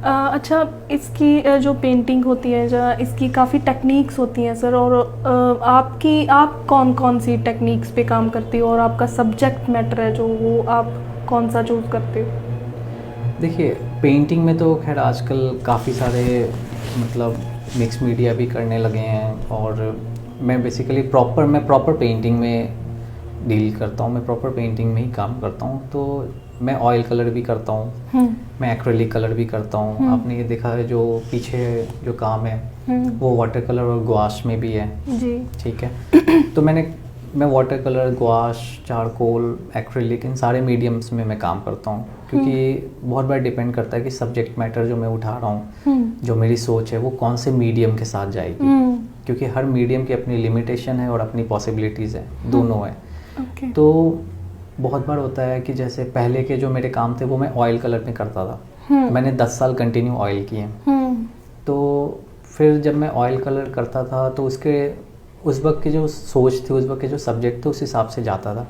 अच्छा, इसकी जो पेंटिंग होती है, इसकी काफ़ी टेक्निक्स होती हैं सर, और आप कौन कौन सी टेक्निक्स पे काम करती हो और आपका सब्जेक्ट मैटर है जो वो आप कौन सा चूज़ करते हो? देखिए, पेंटिंग में तो खैर आजकल काफ़ी सारे मतलब मिक्स मीडिया भी करने लगे हैं, और मैं बेसिकली प्रॉपर पेंटिंग में डील करता हूँ। मैं प्रॉपर पेंटिंग में ही काम करता हूँ। तो मैं ऑयल कलर भी करता हूँ, मैं एक्रेलिक कलर भी करता हूँ। आपने ये देखा है जो पीछे जो काम है वो वाटर कलर और गुआश में भी है जी। ठीक है। तो मैं water colour, gouache, charcoal, acrylic, इन सारे मीडियम्स में मैं काम करता हूँ, क्योंकि बहुत बार डिपेंड करता है कि सब्जेक्ट मैटर जो मैं उठा रहा हूँ, जो मेरी सोच है वो कौन से मीडियम के साथ जाएगी, क्योंकि हर मीडियम की अपनी लिमिटेशन है और अपनी पॉसिबिलिटीज़ है, दोनों है। तो बहुत बार होता है कि जैसे पहले के जो मेरे काम थे वो मैं ऑयल कलर में करता था। मैंने 10 साल कंटिन्यू ऑयल किए। तो फिर जब मैं ऑयल कलर करता था तो उस वक्त की जो सोच थी, उस वक्त के जो सब्जेक्ट थे, उस हिसाब से जाता था।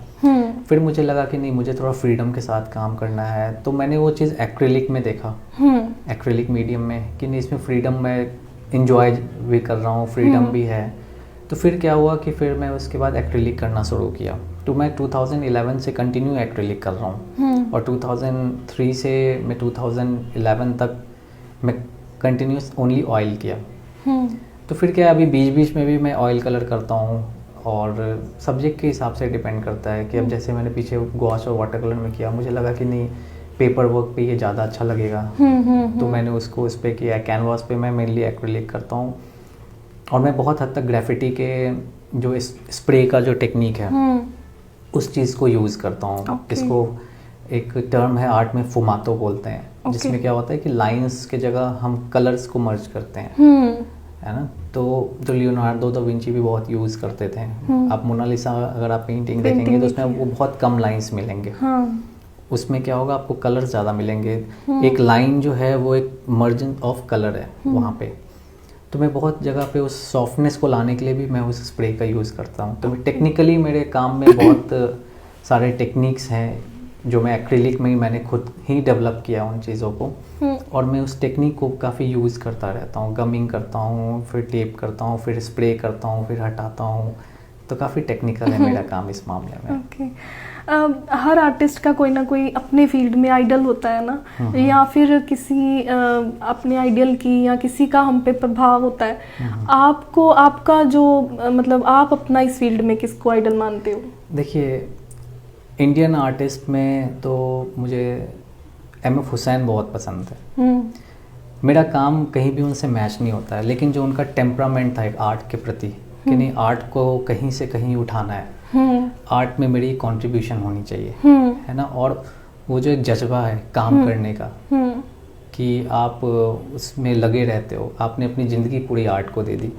फिर मुझे लगा कि नहीं, मुझे थोड़ा फ्रीडम के साथ काम करना है। तो मैंने वो चीज़ एक्रेलिक में देखा, एक्रेलिक मीडियम में, कि नहीं इसमें फ्रीडम, मैं इंजॉय भी कर रहा हूँ, फ्रीडम भी है। तो फिर क्या हुआ कि फिर मैं उसके बाद एक्रेलिक करना शुरू किया। तो मैं 2011 से कंटिन्यू एक्रेलिक कर रहा हूँ, और 2003 से मैं 2011 तक मैं कंटिन्यूस ओनली ऑयल किया। तो फिर क्या, अभी बीच बीच में भी मैं ऑयल कलर करता हूँ, और सब्जेक्ट के हिसाब से डिपेंड करता है कि अब जैसे मैंने पीछे गॉश और वाटर कलर में किया, मुझे लगा कि नहीं पेपर वर्क पे ये ज़्यादा अच्छा लगेगा, तो मैंने उसको उस पर किया। कैनवास पे मैं मेनली एक्रेलिक करता हूँ, और मैं बहुत हद तक ग्राफिटी के जो स्प्रे का जो टेक्निक है उस चीज़ को यूज़ करता हूँ। इसको एक टर्म है आर्ट में, फुमातो बोलते हैं, जिसमें क्या होता है कि लाइंस के जगह हम कलर्स को मर्ज करते हैं, है ना। तो जो लियोनार्डो दा विंची भी बहुत यूज़ करते थे। आप मोनालिसा अगर आप पेंटिंग देखेंगे तो उसमें वो बहुत कम लाइंस मिलेंगे। उसमें क्या होगा, आपको कलर ज़्यादा मिलेंगे। एक लाइन जो है वो एक मर्जन ऑफ कलर है वहाँ पे। तो मैं बहुत जगह पे उस सॉफ्टनेस को लाने के लिए भी मैं उस स्प्रे का यूज़ करता हूँ। तो मैं टेक्निकली मेरे काम में बहुत सारे टेक्निक्स हैं जो मैं एक्रेलिक में ही मैंने खुद ही डेवलप किया उन चीज़ों को, और मैं उस टेक्निक को काफ़ी यूज़ करता रहता हूँ। गमिंग करता हूँ, फिर टेप करता हूँ, फिर स्प्रे करता हूँ, फिर हटाता हूँ। तो काफ़ी टेक्निकल है मेरा काम इस मामले में। हर आर्टिस्ट का कोई ना कोई अपने फील्ड में आइडल होता है ना, या फिर किसी अपने आइडल की या किसी का हम पे प्रभाव होता है। आपको आपका जो मतलब आप अपना इस फील्ड में किसको आइडल मानते हो? देखिए, इंडियन आर्टिस्ट में तो मुझे M.F. हुसैन बहुत पसंद है। मेरा काम कहीं भी उनसे मैच नहीं होता है, लेकिन जो उनका टेम्परामेंट था एक आर्ट के प्रति, कि नहीं आर्ट को कहीं से कहीं उठाना है, आर्ट में मेरी कंट्रीब्यूशन होनी चाहिए, है ना। और वो जो एक जज्बा है काम करने का, कि आप उसमें लगे रहते हो, आपने अपनी ज़िंदगी पूरी आर्ट को दे दी,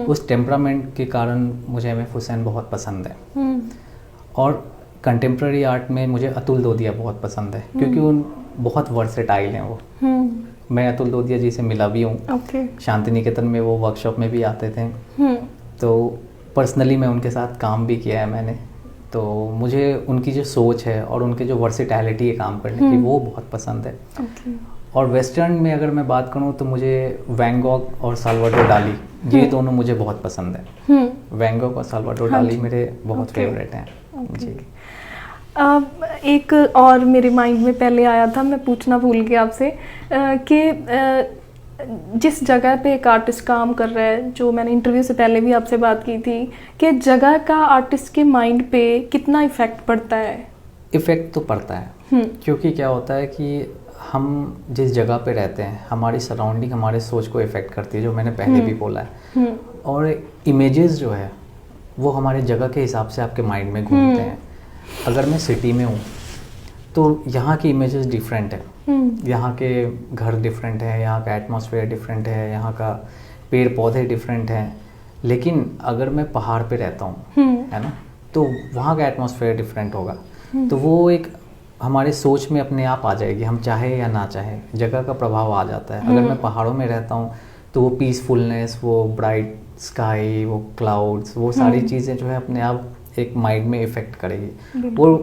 उस टेम्परामेंट के कारण मुझे M.F. हुसैन बहुत पसंद है। और कंटेम्प्रेरी आर्ट में मुझे अतुल दोदिया बहुत पसंद है, क्योंकि उन बहुत वर्सेटाइल हैं वो। मैं अतुल दोदिया जी से मिला भी हूँ। शांति निकेतन में वो वर्कशॉप में भी आते थे, तो पर्सनली मैं उनके साथ काम भी किया है मैंने। तो मुझे उनकी जो सोच है और उनके जो वर्सेटैलिटी है काम करने की, वो बहुत पसंद है। और वेस्टर्न में अगर मैं बात करूँ तो मुझे वैन गॉग और साल्वाडोर डाली, ये दोनों मुझे बहुत पसंद है। वैन गॉग और साल्वाडोर डाली मेरे बहुत फेवरेट हैं जी। एक और मेरे माइंड में पहले आया था, मैं पूछना भूल गया आपसे कि जिस जगह पे एक आर्टिस्ट काम कर रहा है, जो मैंने इंटरव्यू से पहले भी आपसे बात की थी, कि जगह का आर्टिस्ट के माइंड पे कितना इफ़ेक्ट पड़ता है? इफ़ेक्ट तो पड़ता है, क्योंकि क्या होता है कि हम जिस जगह पे रहते हैं, हमारी सराउंडिंग हमारे सोच को इफ़ेक्ट करती है, जो मैंने पहले भी बोला है। और इमेजेस जो है वो हमारे जगह के हिसाब से आपके माइंड में घूमते हैं। अगर मैं सिटी में हूँ तो यहाँ की इमेजेस डिफरेंट है, यहाँ के घर डिफरेंट है, यहाँ का एटमॉस्फेयर डिफरेंट है, यहाँ का पेड़ पौधे डिफरेंट हैं। लेकिन अगर मैं पहाड़ पे रहता हूँ, है ना, तो वहाँ का एटमॉस्फेयर डिफरेंट होगा। तो वो एक हमारे सोच में अपने आप आ जाएगी, हम चाहे या ना चाहे, जगह का प्रभाव आ जाता है। अगर मैं पहाड़ों में रहता हूँ तो वो पीसफुलनेस, वो ब्राइट स्काई, वो क्लाउड्स, वो सारी चीज़ें जो है अपने आप एक माइंड में इफ़ेक्ट करेगी, वो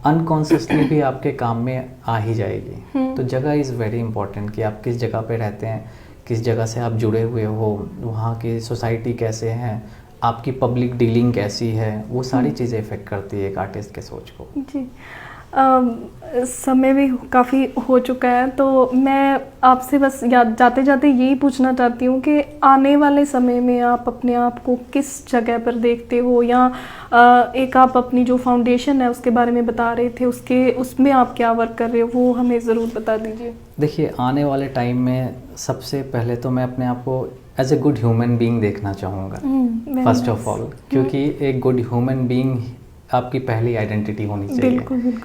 अनकॉन्शियसली भी आपके काम में आ ही जाएगी। तो जगह इज़ वेरी इंपॉर्टेंट, कि आप किस जगह पे रहते हैं, किस जगह से आप जुड़े हुए हो, वहाँ की सोसाइटी कैसे हैं, आपकी पब्लिक डीलिंग कैसी है, वो सारी चीज़ें इफ़ेक्ट करती है एक आर्टिस्ट के सोच को जी। समय भी काफ़ी हो चुका है, तो मैं आपसे बस जाते जाते यही पूछना चाहती हूँ कि आने वाले समय में आप अपने आप को किस जगह पर देखते हो, या एक आप अपनी जो फाउंडेशन है उसके बारे में बता रहे थे, उसमें आप क्या वर्क कर रहे हो, वो हमें ज़रूर बता दीजिए। देखिए, आने वाले टाइम में सबसे पहले तो मैं अपने आप को as a good human being देखना चाहूँगा, फर्स्ट ऑफ ऑल, क्योंकि एक गुड ह्यूमन बीइंग आपकी पहली आइडेंटिटी होनी चाहिए। बिल्कुल।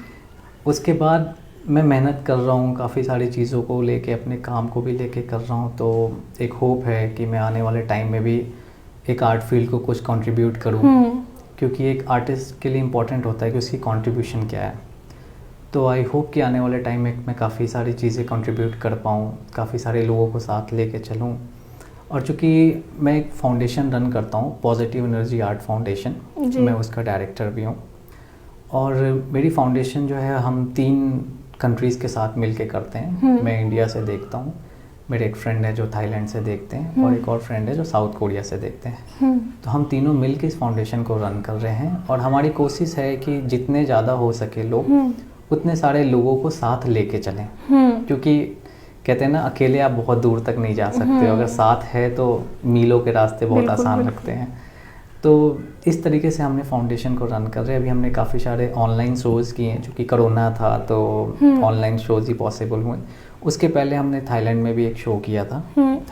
उसके बाद मैं मेहनत कर रहा हूँ काफ़ी सारी चीज़ों को लेके, अपने काम को भी लेके कर रहा हूँ। तो एक होप है कि मैं आने वाले टाइम में भी एक आर्ट फील्ड को कुछ कंट्रीब्यूट करूँ, क्योंकि एक आर्टिस्ट के लिए इम्पोर्टेंट होता है कि उसकी कंट्रीब्यूशन क्या है। तो आई होप कि आने वाले टाइम में मैं काफ़ी सारी चीज़ें कंट्रीब्यूट कर पाऊँ, काफ़ी सारे लोगों को साथ लेके चलूँ। और चूँकि मैं एक फाउंडेशन रन करता हूँ, पॉजिटिव एनर्जी आर्ट फाउंडेशन, मैं उसका डायरेक्टर भी हूँ। और मेरी फाउंडेशन जो है हम 3 कंट्रीज़ के साथ मिलके करते हैं। मैं इंडिया से देखता हूँ, मेरे एक फ्रेंड है जो थाईलैंड से देखते हैं, और एक और फ्रेंड है जो साउथ कोरिया से देखते हैं। तो हम तीनों मिलके इस फाउंडेशन को रन कर रहे हैं, और हमारी कोशिश है कि जितने ज़्यादा हो सके लोग, उतने सारे लोगों को साथ लेके चलें। क्योंकि कहते हैं ना, अकेले आप बहुत दूर तक नहीं जा सकते, अगर साथ है तो मीलों के रास्ते बहुत आसान लगते हैं। तो इस तरीके से हमने फाउंडेशन को रन कर रहे हैं। अभी हमने काफ़ी सारे ऑनलाइन शोज़ किए हैं, चूँकि कोरोना था तो ऑनलाइन शोज़ ही पॉसिबल हुए। उसके पहले हमने थाईलैंड में भी एक शो किया था।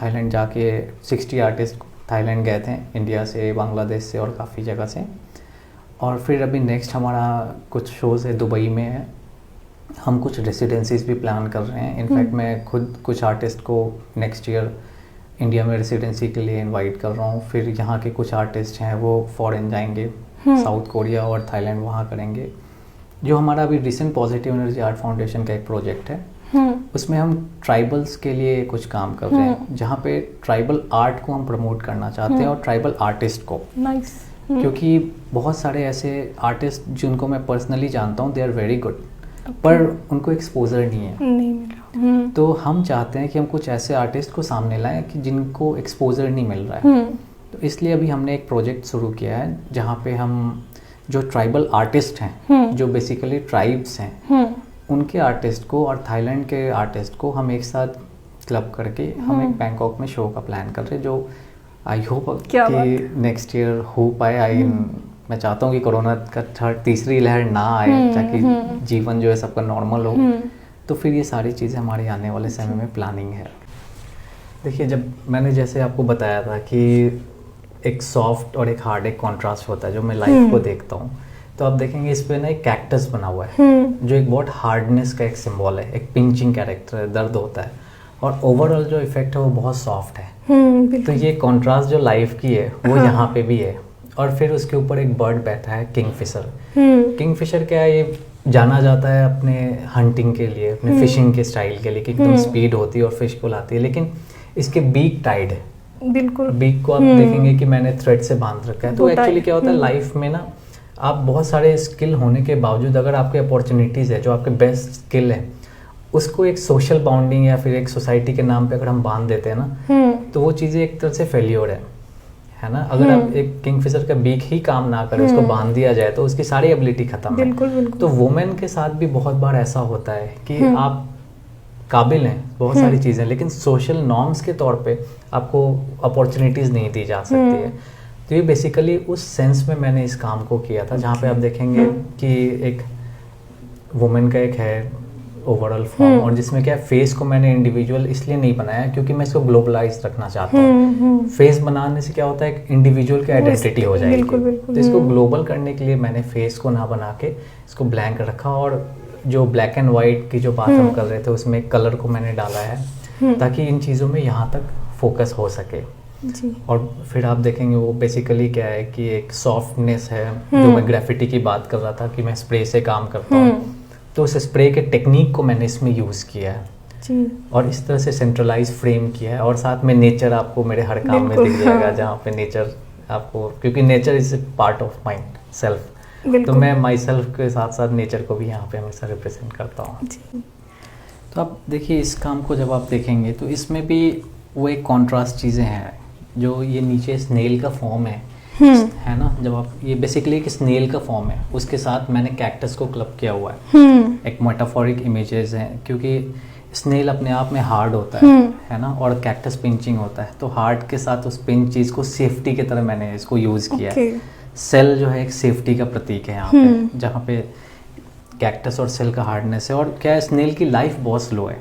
थाईलैंड जाके 60 आर्टिस्ट थाईलैंड गए थे, इंडिया से, बांग्लादेश से और काफ़ी जगह से। और फिर अभी नेक्स्ट हमारा कुछ शोज़ है दुबई में है। हम कुछ रेसिडेंसीज भी प्लान कर रहे हैं। इनफैक्ट मैं खुद कुछ आर्टिस्ट को नेक्स्ट ईयर इंडिया में रेसिडेंसी के लिए इनवाइट कर रहा हूँ। फिर यहाँ के कुछ आर्टिस्ट हैं वो फॉरेन जाएंगे, साउथ कोरिया और थाईलैंड वहाँ करेंगे। जो हमारा अभी recent positive energy art foundation का एक प्रोजेक्ट है, उसमें हम ट्राइबल्स के लिए कुछ काम कर रहे हैं, जहाँ पे ट्राइबल आर्ट को हम प्रमोट करना चाहते हैं और ट्राइबल आर्टिस्ट को। क्योंकि बहुत सारे ऐसे आर्टिस्ट जिनको मैं पर्सनली जानता हूँ, दे आर वेरी गुड, पर उनको एक्सपोजर नहीं है। तो हम चाहते हैं कि हम कुछ ऐसे आर्टिस्ट को सामने लाएं कि जिनको एक्सपोजर नहीं मिल रहा है। तो इसलिए अभी हमने एक प्रोजेक्ट शुरू किया है, जहाँ पे हम जो ट्राइबल आर्टिस्ट हैं, जो बेसिकली ट्राइब्स हैं, उनके आर्टिस्ट को और थाईलैंड के आर्टिस्ट को हम एक साथ क्लब करके हम एक बैंकॉक में शो का प्लान कर रहे हैं, जो आई होप कि नेक्स्ट ईयर हो पाए। मैं चाहता हूँ कि कोरोना का तीसरी लहर ना आए, ताकि जीवन जो है सबका नॉर्मल हो। तो फिर ये सारी चीज़ें हमारे आने वाले समय में प्लानिंग है। देखिए, जब मैंने जैसे आपको बताया था कि एक सॉफ्ट और एक हार्ड एक कॉन्ट्रास्ट होता है जो मैं लाइफ को देखता हूँ, तो आप देखेंगे इस पे ना एक कैक्टस बना हुआ है, जो एक बहुत हार्डनेस का एक सिंबल है, एक पिंचिंग कैरेक्टर है, दर्द होता है, और ओवरऑल जो इफेक्ट है वो बहुत सॉफ्ट है। तो ये कॉन्ट्रास्ट जो लाइफ की है वो यहाँ पे भी है। और फिर उसके ऊपर एक बर्ड बैठा है, किंगफिशर। किंगफिशर क्या है, ये जाना जाता है अपने हंटिंग के लिए, अपने फिशिंग के स्टाइल के लिए, कि एकदम स्पीड होती है और फिश को लाती है, लेकिन इसके बीक टाइड है। बिल्कुल, बीक को आप देखेंगे कि मैंने थ्रेड से बांध रखा है। तो एक्चुअली क्या होता है लाइफ में ना, आप बहुत सारे स्किल होने के बावजूद अगर आपके अपॉर्चुनिटीज़ है, जो आपके बेस्ट स्किल है, उसको एक सोशल बाउंडिंग या फिर एक सोसाइटी के नाम पे अगर हम बांध देते हैं ना, तो वो चीज़ें एक तरह से फेल्योर है ना। अगर आप एक किंगफिशर का बीक ही काम ना करे, उसको बांध दिया जाए, तो उसकी सारी एबिलिटी खत्म है। बिल्कुल। तो वुमेन के साथ भी बहुत बार ऐसा होता है कि आप काबिल हैं बहुत सारी चीज़ें, लेकिन सोशल नॉर्म्स के तौर पे आपको अपॉर्चुनिटीज़ नहीं दी जा सकती है। तो ये बेसिकली उस सेंस में मैंने इस काम को किया था, जहाँ पे आप देखेंगे कि एक वुमेन का एक है ओवरऑल फॉर्म, और जिसमें क्या फेस को मैंने इंडिविजुअल इसलिए नहीं बनाया क्योंकि मैं इसको ग्लोबलाइज रखना चाहता हूँ। फेस बनाने से क्या होता है, एक इंडिविजुअल की आइडेंटिटी हो जाएगी। तो इसको ग्लोबल करने के लिए मैंने फेस को ना बना के इसको ब्लैंक रखा, और जो ब्लैक एंड वाइट की जो बात हम कर रहे थे उसमें कलर को मैंने डाला है, ताकि इन चीज़ों में यहाँ तक फोकस हो सके जी। और फिर आप देखेंगे वो बेसिकली क्या है कि एक सॉफ्टनेस है, जो मैं ग्राफिटी की बात कर रहा था कि मैं स्प्रे से काम करता हूँ, तो उस स्प्रे के टेक्निक को मैंने इसमें यूज़ किया है जी। और इस तरह से सेंट्रलाइज फ्रेम किया है, और साथ में नेचर आपको मेरे हर काम में दिख जाएगा, जहाँ पे नेचर आपको, क्योंकि nature is part of my self, तो मैं माई सेल्फ के साथ साथ नेचर को भी यहाँ पे हमेशा रिप्रेजेंट करता हूँ। तो आप देखिए इस काम को जब आप देखेंगे तो इसमें भी वो एक कॉन्ट्रास्ट चीज़ें हैं, जो ये नीचे स्नेल का फॉर्म है ना, जब आप ये बेसिकली एक स्नेल का फॉर्म है, उसके साथ मैंने कैक्टस को क्लब किया हुआ है। एक मेटाफोरिक इमेजेस हैं, क्योंकि स्नेल अपने आप में हार्ड होता है ना, और कैक्टस पिंचिंग होता है, तो हार्ड के साथ उस पिंच चीज़ को सेफ्टी की तरह मैंने इसको यूज़ किया है। सेल जो है एक सेफ्टी का प्रतीक है यहाँ पे, जहाँ पे कैक्टस और सेल का हार्डनेस है, और क्या है स्नेल की लाइफ बहुत स्लो है,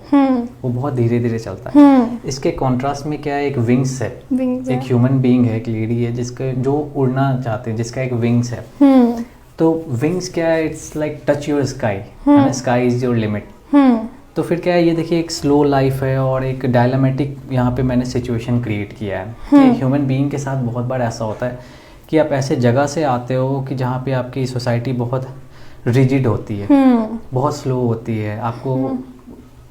वो बहुत धीरे धीरे चलता है। इसके कॉन्ट्रास्ट में क्या है, एक विंग्स है, एक ह्यूमन बीइंग है, एक लेडी है जिसके जो उड़ना चाहते हैं, जिसका एक विंग्स है। तो विंग्स क्या है, it's like touch your sky, sky is your limit. तो फिर क्या है, ये देखिए एक स्लो लाइफ है, और एक डायनामेटिक यहाँ पे मैंने सिचुएशन क्रिएट किया है कि ह्यूमन बीइंग के साथ बहुत बार ऐसा होता है कि आप ऐसे जगह से आते हो कि जहाँ पे आपकी सोसाइटी बहुत रिजिड होती है, बहुत स्लो होती है, आपको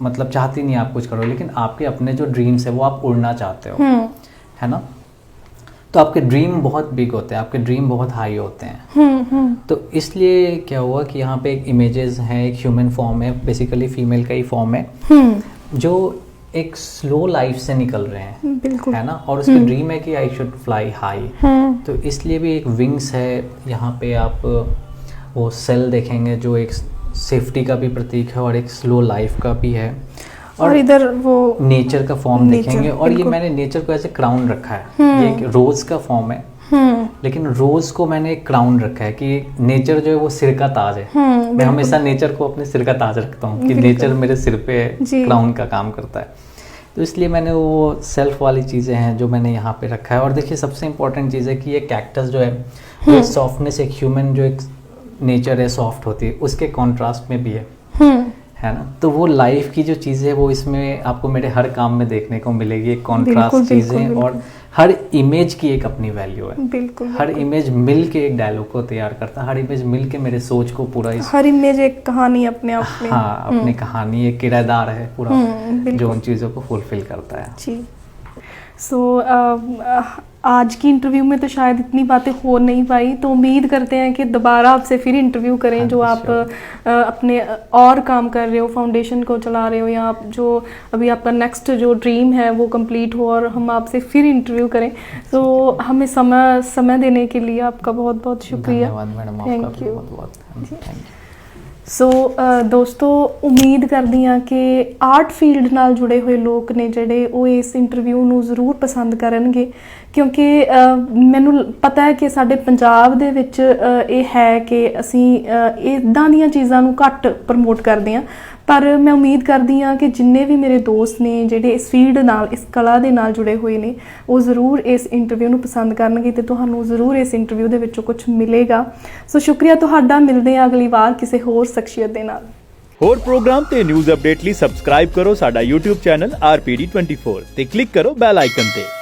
मतलब चाहती नहीं आप कुछ करो, लेकिन आपके अपने जो ड्रीम्स है वो आप उड़ना चाहते हो, है ना। तो आपके ड्रीम बहुत बिग होते हैं, आपके ड्रीम बहुत हाई होते हैं। तो इसलिए क्या हुआ कि यहाँ पे एक इमेजेस हैं, एक ह्यूमन फॉर्म है, बेसिकली फीमेल का ही फॉर्म है, जो एक स्लो लाइफ से निकल रहे हैं, है ना, और उसकी ड्रीम है कि आई शुड फ्लाई हाई। तो इसलिए भी एक विंग्स है यहाँ पे, आप वो सेल देखेंगे जो एक सेफ्टी का भी प्रतीक है और एक स्लो लाइफ का भी है, और इधर वो नेचर का फॉर्म देखेंगे, और ये मैंने नेचर को ऐसे क्राउन रखा है, ये एक रोज का फॉर्म है, लेकिन रोज को मैंने एक क्राउन रखा है कि नेचर जो है वो सिर का ताज है। मैं हमेशा नेचर को अपने सिर का ताज रखता हूँ कि नेचर मेरे सिर पे क्राउन का काम करता है। तो इसलिए मैंने वो सेल्फ वाली चीज़ें हैं जो मैंने यहाँ पे रखा है। और देखिए सबसे इम्पोर्टेंट चीज़ है कि ये कैक्टस जो है वो सॉफ्टनेस, एक ह्यूमन जो एक नेचर है सॉफ्ट होती है, उसके कॉन्ट्रास्ट में भी है ना। तो वो लाइफ की जो चीज़ें है वो इसमें आपको मेरे हर काम में देखने को मिलेगी, एक कॉन्ट्रास्ट चीज़ें, और हर इमेज की एक अपनी वैल्यू है। बिल्कुल, हर इमेज मिल के एक डायलॉग को तैयार करता है, हर इमेज मिल के मेरे सोच को पूरा हर इमेज एक कहानी अपने आप में, हाँ अपनी कहानी एक किरदार है पूरा जो उन चीज़ों को फुलफिल करता है जी। आज की इंटरव्यू में तो शायद इतनी बातें हो नहीं पाई, तो उम्मीद करते हैं कि दोबारा आपसे फिर इंटरव्यू करें, जो आप अपने और काम कर रहे हो, फाउंडेशन को चला रहे हो, या आप जो अभी आपका नेक्स्ट जो ड्रीम है वो कंप्लीट हो, और हम आपसे फिर इंटरव्यू करें। तो हमें समय देने के लिए आपका बहुत बहुत शुक्रिया। Thank you. दोस्तों उम्मीद करदी हाँ कि आर्ट फील्ड नाल जुड़े हुए लोग ने जिहड़े वो इस इंटरव्यू नूं ज़रूर पसंद करनगे, क्योंकि मैनूं पता है कि साडे पंजाब दे विच ये है कि असीं इदां दीयां चीज़ां नूं घੱਟ प्रमोट करदे हां, पर मैं उम्मीद करदी हाँ कि जिन्ने भी मेरे दोस्त ने जिहड़े इस फील्ड नाल, इस कला दे नाल जुड़े हुए ने, वो ज़रूर इस इंटरव्यू नूं पसंद करनगे ते तुहानूं ज़रूर इस इंटरव्यू दे विचों कुछ मिलेगा। सो शुक्रिया तुहाडा, मिलदे हां अगली वार किसी होर शख्सियत दे नाल। होर प्रोग्राम ते न्यूज़ अपडेट लई सबसक्राइब करो साडा YouTube चैनल RPD24 ते क्लिक करो बैल आइकन ते।